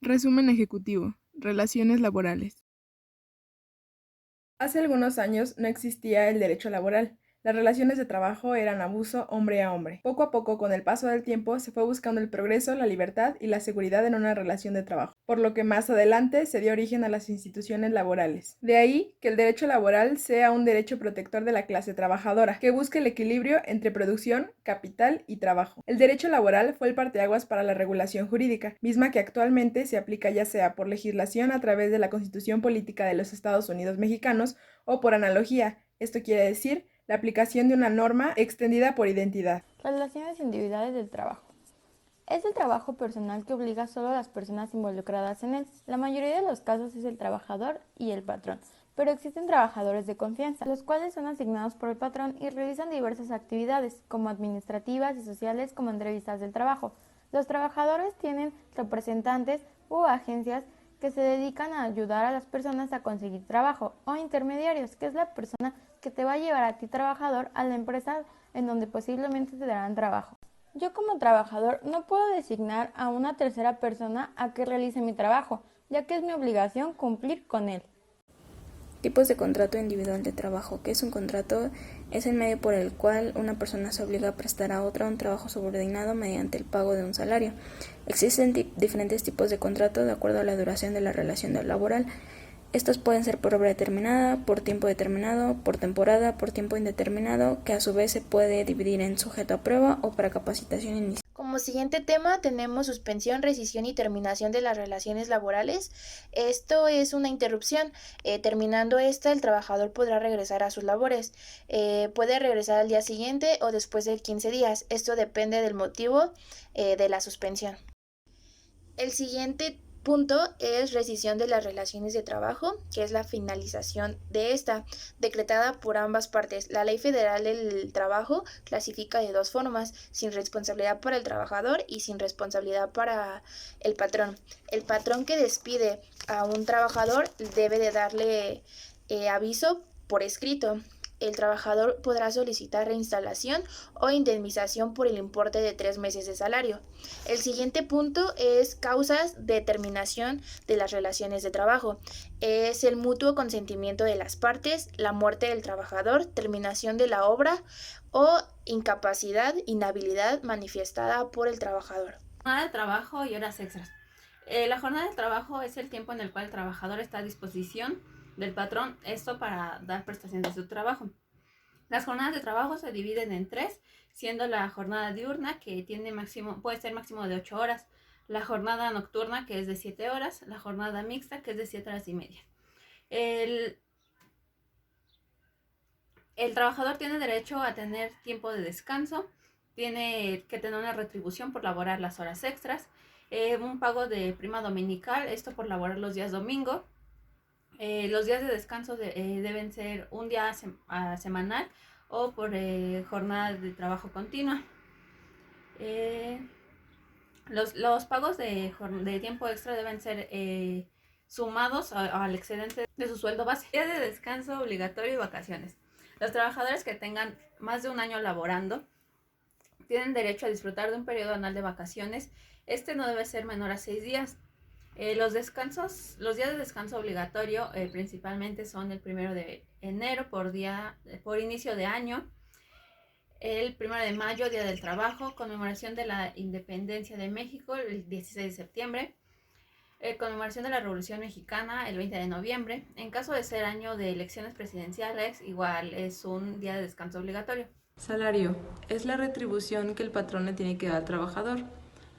Resumen ejecutivo. Relaciones laborales. Hace algunos años no existía el derecho laboral. Las relaciones de trabajo eran abuso hombre a hombre. Poco a poco, con el paso del tiempo, se fue buscando el progreso, la libertad y la seguridad en una relación de trabajo, por lo que más adelante se dio origen a las instituciones laborales. De ahí que el derecho laboral sea un derecho protector de la clase trabajadora, que busque el equilibrio entre producción, capital y trabajo. El derecho laboral fue el parteaguas para la regulación jurídica, misma que actualmente se aplica ya sea por legislación a través de la Constitución Política de los Estados Unidos Mexicanos o por analogía, esto quiere decir la aplicación de una norma extendida por identidad. Relaciones individuales del trabajo. Es el trabajo personal que obliga solo a las personas involucradas en él. La mayoría de los casos es el trabajador y el patrón, pero existen trabajadores de confianza, los cuales son asignados por el patrón y realizan diversas actividades, como administrativas y sociales como entrevistas del trabajo. Los trabajadores tienen representantes u agencias que se dedican a ayudar a las personas a conseguir trabajo, o intermediarios, que es la persona que te va a llevar a ti trabajador a la empresa en donde posiblemente te darán trabajo. Yo como trabajador no puedo designar a una tercera persona a que realice mi trabajo, ya que es mi obligación cumplir con él. Tipos de contrato individual de trabajo. ¿Qué es un contrato? Es el medio por el cual una persona se obliga a prestar a otra un trabajo subordinado mediante el pago de un salario. Existen diferentes tipos de contrato de acuerdo a la duración de la relación laboral. Estos pueden ser por obra determinada, por tiempo determinado, por temporada, por tiempo indeterminado, que a su vez se puede dividir en sujeto a prueba o para capacitación inicial. Como siguiente tema tenemos suspensión, rescisión y terminación de las relaciones laborales. Esto es una interrupción. Terminando esta, el trabajador podrá regresar a sus labores. Puede regresar al día siguiente o después de 15 días. Esto depende del motivo de la suspensión. El siguiente punto es rescisión de las relaciones de trabajo, que es la finalización de esta, decretada por ambas partes. La Ley Federal del Trabajo clasifica de dos formas: sin responsabilidad para el trabajador y sin responsabilidad para el patrón. El patrón que despide a un trabajador debe de darle aviso por escrito. El trabajador podrá solicitar reinstalación o indemnización por el importe de 3 meses de salario. El siguiente punto es causas de terminación de las relaciones de trabajo. Es el mutuo consentimiento de las partes, la muerte del trabajador, terminación de la obra o incapacidad, inhabilidad manifestada por el trabajador. Jornada de trabajo y horas extras. La jornada de trabajo es el tiempo en el cual el trabajador está a disposición del patrón, esto para dar prestación de su trabajo. Las jornadas de trabajo se dividen en tres, siendo la jornada diurna, que puede ser máximo de 8 horas, la jornada nocturna, que es de 7 horas, la jornada mixta, que es de 7 horas y media. El trabajador tiene derecho a tener tiempo de descanso, tiene que tener una retribución por laborar las horas extras, un pago de prima dominical, esto por laborar los días domingo. Los días de descanso deben ser un día semanal o por jornada de trabajo continua. Los pagos de tiempo extra deben ser sumados al excedente de su sueldo base. Días de descanso obligatorio y vacaciones. Los trabajadores que tengan más de un año laborando tienen derecho a disfrutar de un periodo anual de vacaciones. Este no debe ser menor a 6 días. Los días de descanso obligatorio principalmente son el 1 de enero por inicio de año, el 1 de mayo, Día del Trabajo, conmemoración de la Independencia de México, el 16 de septiembre, conmemoración de la Revolución Mexicana, el 20 de noviembre. En caso de ser año de elecciones presidenciales, igual es un día de descanso obligatorio. Salario es la retribución que el patrón le tiene que dar al trabajador.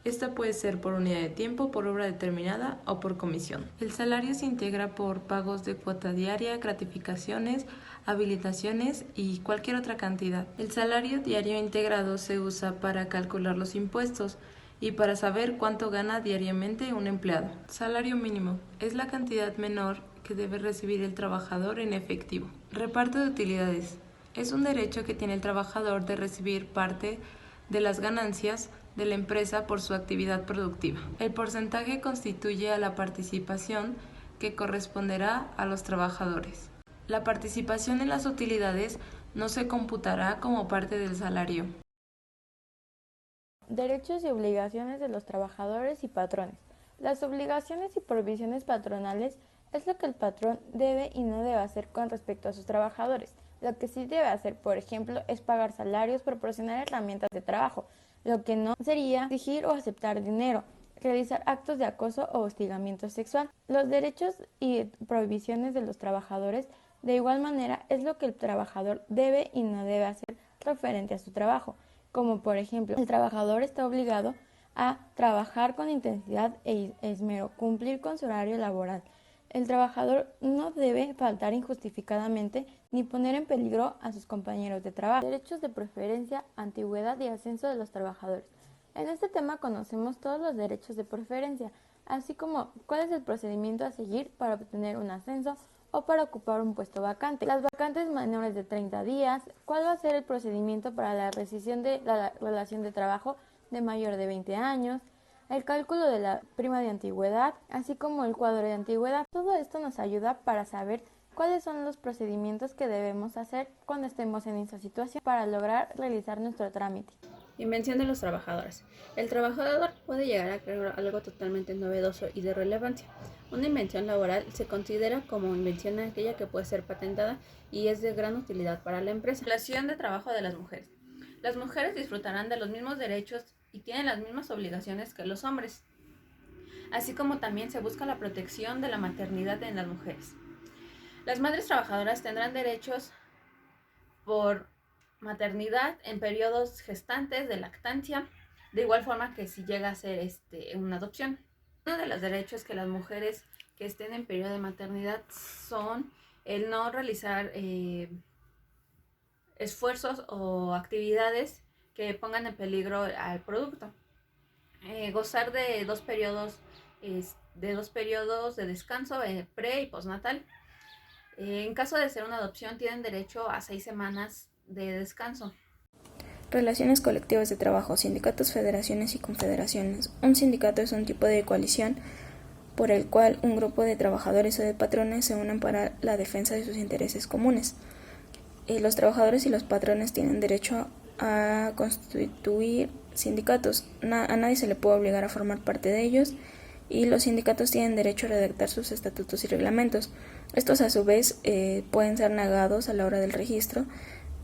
Esta puede ser por unidad de tiempo, por obra determinada o por comisión. El salario se integra por pagos de cuota diaria, gratificaciones, habilitaciones y cualquier otra cantidad. El salario diario integrado se usa para calcular los impuestos y para saber cuánto gana diariamente un empleado. Salario mínimo es la cantidad menor que debe recibir el trabajador en efectivo. Reparto de utilidades es un derecho que tiene el trabajador de recibir parte de las ganancias de la empresa por su actividad productiva. El porcentaje constituye a la participación que corresponderá a los trabajadores. La participación en las utilidades no se computará como parte del salario. Derechos y obligaciones de los trabajadores y patrones. Las obligaciones y prohibiciones patronales es lo que el patrón debe y no debe hacer con respecto a sus trabajadores. Lo que sí debe hacer, por ejemplo, es pagar salarios, proporcionar herramientas de trabajo. Lo que no sería exigir o aceptar dinero, realizar actos de acoso o hostigamiento sexual. Los derechos y prohibiciones de los trabajadores, de igual manera, es lo que el trabajador debe y no debe hacer referente a su trabajo, como por ejemplo, el trabajador está obligado a trabajar con intensidad e esmero, cumplir con su horario laboral. El trabajador no debe faltar injustificadamente ni poner en peligro a sus compañeros de trabajo. Derechos de preferencia, antigüedad y ascenso de los trabajadores. En este tema conocemos todos los derechos de preferencia, así como cuál es el procedimiento a seguir para obtener un ascenso o para ocupar un puesto vacante. Las vacantes menores de 30 días, cuál va a ser el procedimiento para la rescisión de la relación de trabajo de mayor de 20 años, el cálculo de la prima de antigüedad, así como el cuadro de antigüedad. Todo esto nos ayuda para saber cuáles son los procedimientos que debemos hacer cuando estemos en esta situación para lograr realizar nuestro trámite. Invención de los trabajadores. El trabajador puede llegar a crear algo totalmente novedoso y de relevancia. Una invención laboral se considera como invención aquella que puede ser patentada y es de gran utilidad para la empresa. Relación de trabajo de las mujeres. Las mujeres disfrutarán de los mismos derechos y tienen las mismas obligaciones que los hombres, así como también se busca la protección de la maternidad en las mujeres. Las madres trabajadoras tendrán derechos por maternidad en periodos gestantes de lactancia, de igual forma que si llega a ser una adopción. Uno de los derechos que las mujeres que estén en periodo de maternidad son el no realizar esfuerzos o actividades que pongan en peligro al producto. Gozar de dos periodos de descanso pre y postnatal. En caso de ser una adopción, tienen derecho a 6 semanas de descanso. Relaciones colectivas de trabajo, sindicatos, federaciones y confederaciones. Un sindicato es un tipo de coalición por el cual un grupo de trabajadores o de patrones se unen para la defensa de sus intereses comunes. Los trabajadores y los patrones tienen derecho a constituir sindicatos. A nadie se le puede obligar a formar parte de ellos, y los sindicatos tienen derecho a redactar sus estatutos y reglamentos. Estos a su vez pueden ser negados a la hora del registro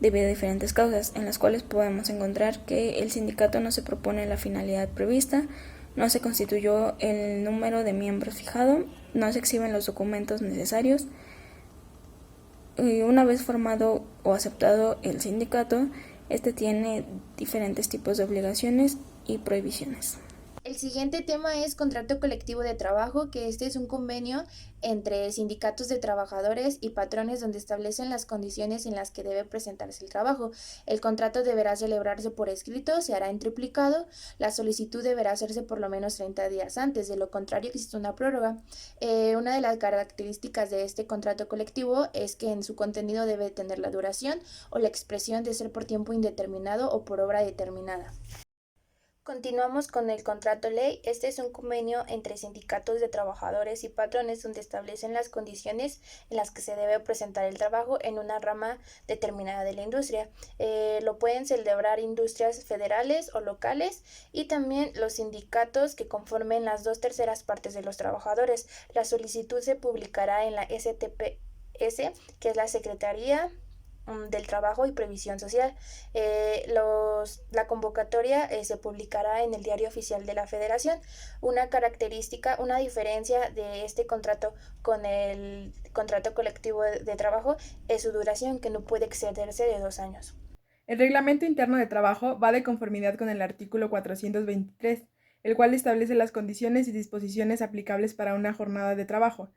debido a diferentes causas, en las cuales podemos encontrar que el sindicato no se propone la finalidad prevista, no se constituyó el número de miembros fijado, no se exhiben los documentos necesarios. Y una vez formado o aceptado el sindicato, este tiene diferentes tipos de obligaciones y prohibiciones. El siguiente tema es contrato colectivo de trabajo, que este es un convenio entre sindicatos de trabajadores y patrones donde establecen las condiciones en las que debe presentarse el trabajo. El contrato deberá celebrarse por escrito, se hará en triplicado, la solicitud deberá hacerse por lo menos 30 días antes, de lo contrario existe una prórroga. Una de las características de este contrato colectivo es que en su contenido debe tener la duración o la expresión de ser por tiempo indeterminado o por obra determinada. Continuamos con el contrato ley. Este es un convenio entre sindicatos de trabajadores y patrones donde establecen las condiciones en las que se debe presentar el trabajo en una rama determinada de la industria. Lo pueden celebrar industrias federales o locales y también los sindicatos que conformen las 2/3 partes de los trabajadores. La solicitud se publicará en la STPS, que es la Secretaría del Trabajo y Previsión Social. La convocatoria se publicará en el Diario Oficial de la Federación. Una diferencia de este contrato con el contrato colectivo de trabajo es su duración, que no puede excederse de 2 años. El Reglamento Interno de Trabajo va de conformidad con el artículo 423, el cual establece las condiciones y disposiciones aplicables para una jornada de trabajo,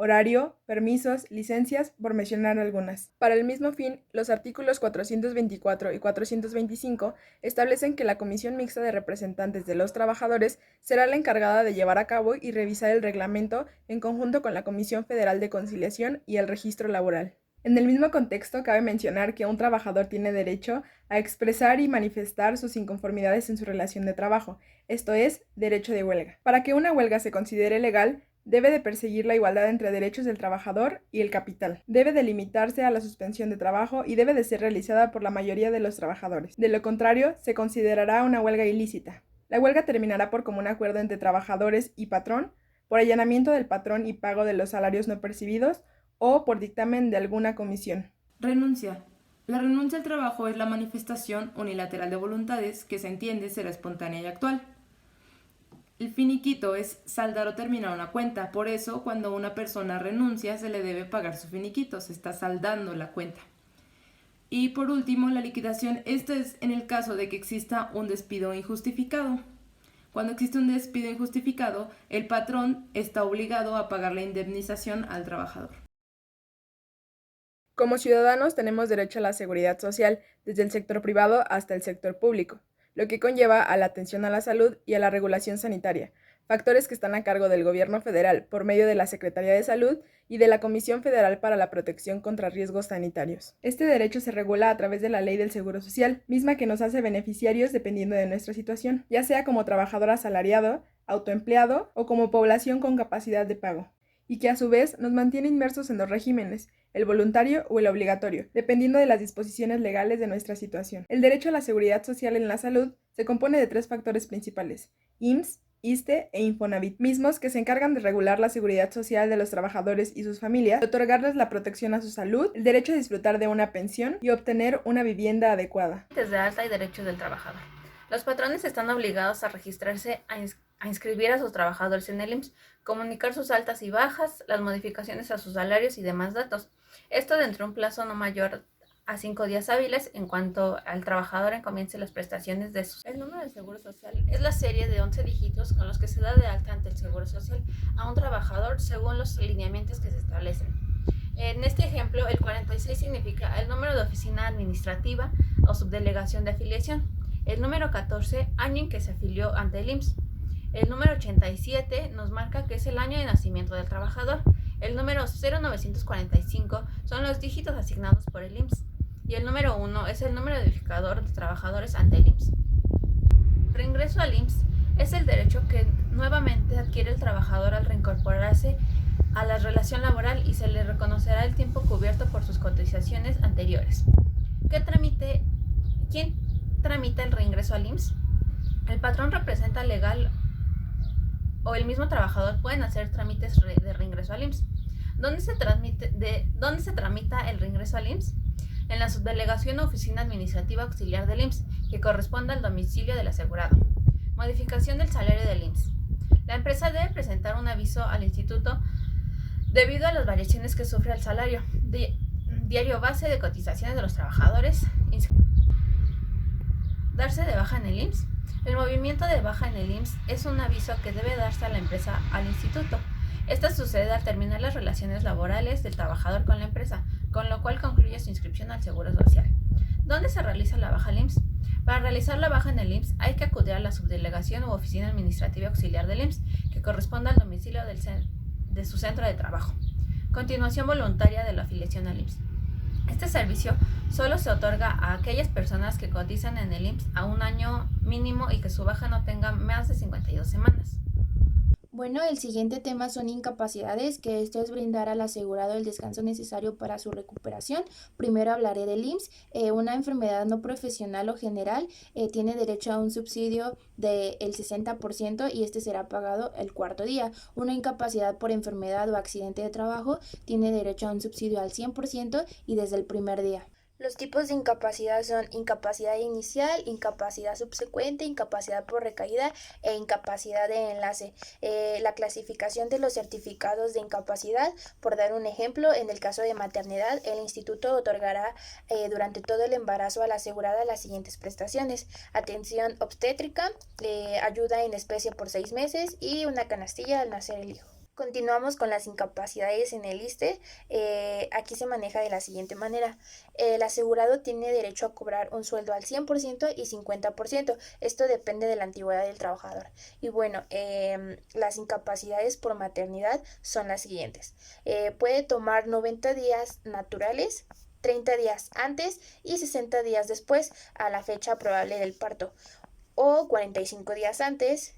horario, permisos, licencias, por mencionar algunas. Para el mismo fin, los artículos 424 y 425 establecen que la Comisión Mixta de Representantes de los Trabajadores será la encargada de llevar a cabo y revisar el reglamento en conjunto con la Comisión Federal de Conciliación y el Registro Laboral. En el mismo contexto, cabe mencionar que un trabajador tiene derecho a expresar y manifestar sus inconformidades en su relación de trabajo, esto es, derecho de huelga. Para que una huelga se considere legal, debe de perseguir la igualdad entre derechos del trabajador y el capital. Debe de limitarse a la suspensión de trabajo y debe de ser realizada por la mayoría de los trabajadores. De lo contrario, se considerará una huelga ilícita. La huelga terminará por común acuerdo entre trabajadores y patrón, por allanamiento del patrón y pago de los salarios no percibidos, o por dictamen de alguna comisión. Renuncia. La renuncia al trabajo es la manifestación unilateral de voluntades que se entiende ser espontánea y actual. El finiquito es saldar o terminar una cuenta, por eso cuando una persona renuncia se le debe pagar su finiquito, se está saldando la cuenta. Y por último, la liquidación. Esto es en el caso de que exista un despido injustificado. Cuando existe un despido injustificado, el patrón está obligado a pagar la indemnización al trabajador. Como ciudadanos tenemos derecho a la seguridad social, desde el sector privado hasta el sector público, lo que conlleva a la atención a la salud y a la regulación sanitaria, factores que están a cargo del Gobierno federal por medio de la Secretaría de Salud y de la Comisión Federal para la Protección contra Riesgos Sanitarios. Este derecho se regula a través de la Ley del Seguro Social, misma que nos hace beneficiarios dependiendo de nuestra situación, ya sea como trabajador asalariado, autoempleado o como población con capacidad de pago, y que a su vez nos mantiene inmersos en dos regímenes, el voluntario o el obligatorio, dependiendo de las disposiciones legales de nuestra situación. El derecho a la seguridad social en la salud se compone de 3 factores principales: IMSS, ISSSTE e Infonavit, mismos que se encargan de regular la seguridad social de los trabajadores y sus familias, de otorgarles la protección a su salud, el derecho a disfrutar de una pensión y obtener una vivienda adecuada. Desde alta y derechos del trabajador. Los patrones están obligados a registrarse, a inscribir a sus trabajadores en el IMSS, comunicar sus altas y bajas, las modificaciones a sus salarios y demás datos. Esto dentro de un plazo no mayor a 5 días hábiles en cuanto al trabajador comience las prestaciones de sus. El número de seguro social es la serie de 11 dígitos con los que se da de alta ante el seguro social a un trabajador según los lineamientos que se establecen. En este ejemplo, el 46 significa el número de oficina administrativa o subdelegación de afiliación. El número 14, año en que se afilió ante el IMSS. El número 87 nos marca que es el año de nacimiento del trabajador. El número 0945 son los dígitos asignados por el IMSS. Y el número 1 es el número identificador de trabajadores ante el IMSS. Reingreso al IMSS es el derecho que nuevamente adquiere el trabajador al reincorporarse a la relación laboral y se le reconocerá el tiempo cubierto por sus cotizaciones anteriores. ¿Quién tramita el reingreso al IMSS? El patrón representa legal o el mismo trabajador pueden hacer trámites de reingreso al IMSS. ¿Dónde se tramita el reingreso al IMSS? En la subdelegación o oficina administrativa auxiliar del IMSS, que corresponda al domicilio del asegurado. Modificación del salario del IMSS. La empresa debe presentar un aviso al instituto debido a las variaciones que sufre el salario, diario base de cotizaciones de los trabajadores, darse de baja en el IMSS. El movimiento de baja en el IMSS es un aviso que debe darse a la empresa al instituto. Esta sucede al terminar las relaciones laborales del trabajador con la empresa, con lo cual concluye su inscripción al Seguro Social. ¿Dónde se realiza la baja al IMSS? Para realizar la baja en el IMSS hay que acudir a la subdelegación u oficina administrativa auxiliar del IMSS, que corresponda al domicilio de su centro de trabajo. Continuación voluntaria de la afiliación al IMSS. Este servicio solo se otorga a aquellas personas que cotizan en el IMSS a un año mínimo y que su baja no tenga más de 52 semanas. Bueno, el siguiente tema son incapacidades, que esto es brindar al asegurado el descanso necesario para su recuperación. Primero hablaré del IMSS. Una enfermedad no profesional o general tiene derecho a un subsidio del 60% y este será pagado el 4º día. Una incapacidad por enfermedad o accidente de trabajo tiene derecho a un subsidio al 100% y desde el primer día. Los tipos de incapacidad son incapacidad inicial, incapacidad subsecuente, incapacidad por recaída e incapacidad de enlace. La clasificación de los certificados de incapacidad, por dar un ejemplo, en el caso de maternidad, el instituto otorgará durante todo el embarazo a la asegurada las siguientes prestaciones: atención obstétrica, ayuda en especie por 6 meses y una canastilla al nacer el hijo. Continuamos con las incapacidades en el ISSSTE. Aquí se maneja de la siguiente manera. El asegurado tiene derecho a cobrar un sueldo al 100% y 50%. Esto depende de la antigüedad del trabajador. Y bueno, las incapacidades por maternidad son las siguientes. Puede tomar 90 días naturales, 30 días antes y 60 días después a la fecha probable del parto, o 45 días antes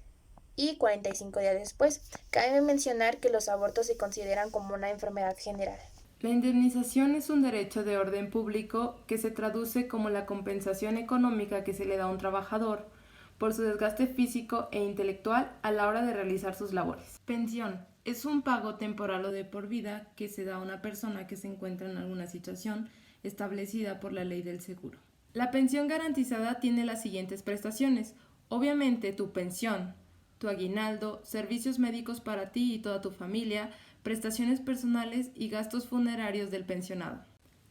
y 45 días después. Cabe mencionar que los abortos se consideran como una enfermedad general. La indemnización es un derecho de orden público que se traduce como la compensación económica que se le da a un trabajador por su desgaste físico e intelectual a la hora de realizar sus labores. Pensión. Es un pago temporal o de por vida que se da a una persona que se encuentra en alguna situación establecida por la ley del seguro. La pensión garantizada tiene las siguientes prestaciones. Obviamente tu pensión, tu aguinaldo, servicios médicos para ti y toda tu familia, prestaciones personales y gastos funerarios del pensionado.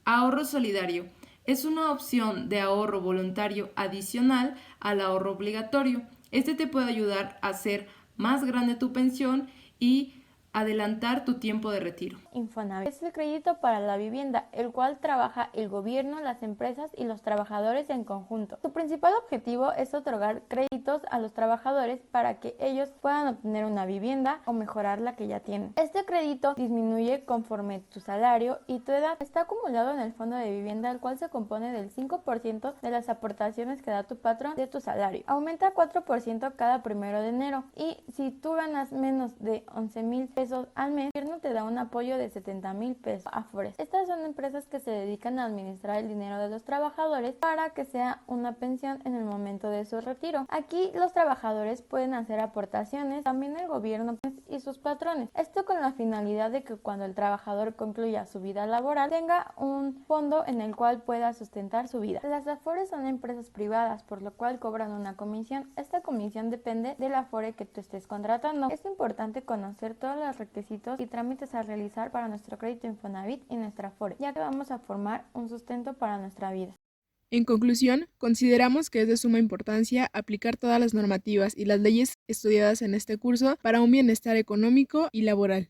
Ahorro solidario. Es una opción de ahorro voluntario adicional al ahorro obligatorio. Este te puede ayudar a hacer más grande tu pensión y adelantar tu tiempo de retiro. Infonavit es el crédito para la vivienda, el cual trabaja el gobierno, las empresas y los trabajadores en conjunto. Su principal objetivo es otorgar créditos a los trabajadores para que ellos puedan obtener una vivienda o mejorar la que ya tienen. Este crédito disminuye conforme tu salario y tu edad. Está acumulado en el fondo de vivienda, el cual se compone del 5% de las aportaciones que da tu patrón de tu salario. Aumenta 4% cada 1 de enero y si tú ganas menos de 11,000 pesos al mes, el gobierno te da un apoyo de 70,000 pesos a Afores. Estas son empresas que se dedican a administrar el dinero de los trabajadores para que sea una pensión en el momento de su retiro. Aquí los trabajadores pueden hacer aportaciones, también el gobierno y sus patrones. Esto con la finalidad de que cuando el trabajador concluya su vida laboral tenga un fondo en el cual pueda sustentar su vida. Las Afores son empresas privadas, por lo cual cobran una comisión. Esta comisión depende del Afore que tú estés contratando. Es importante conocer todas las requisitos y trámites a realizar para nuestro crédito Infonavit y nuestra Afore, ya que vamos a formar un sustento para nuestra vida. En conclusión, consideramos que es de suma importancia aplicar todas las normativas y las leyes estudiadas en este curso para un bienestar económico y laboral.